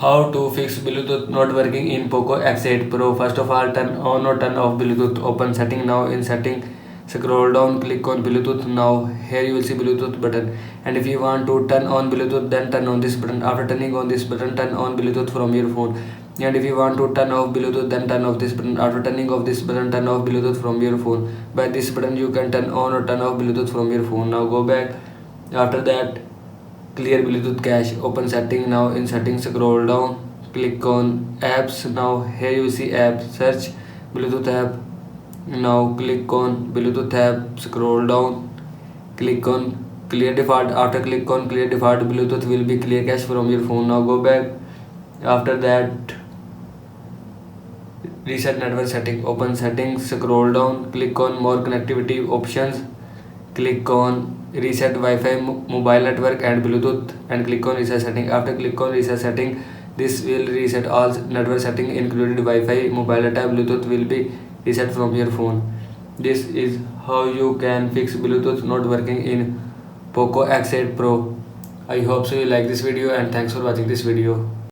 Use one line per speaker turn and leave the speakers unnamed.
How to fix Bluetooth not working in Poco X8 Pro. First of all, turn on or turn off Bluetooth. Open setting now. In setting, scroll down, click on Bluetooth now. Here you will see Bluetooth button. And if you want to turn on Bluetooth, then turn on this button. After turning on this button, turn on Bluetooth from your phone. And if you want to turn off Bluetooth, then turn off this button. After turning off this button, turn off Bluetooth from your phone. By this button, you can turn on or turn off Bluetooth from your phone. Now go back. After that, clear Bluetooth cache. Open setting now. In settings, scroll down, click on apps. Now here you see app, search Bluetooth app. Now click on Bluetooth app, scroll down, click on clear default. After click on clear default, Bluetooth will be clear cache from your phone. Now go back. After that, reset network setting. Open settings, scroll down, click on more connectivity options, click on reset Wi-Fi, mobile network and Bluetooth, and click on reset setting. After click on reset setting, this will reset all network setting included Wi-Fi, mobile data, Bluetooth will be reset from your phone. This is how you can fix Bluetooth not working in Poco X8 Pro. I hope so you like this video, and thanks for watching this video.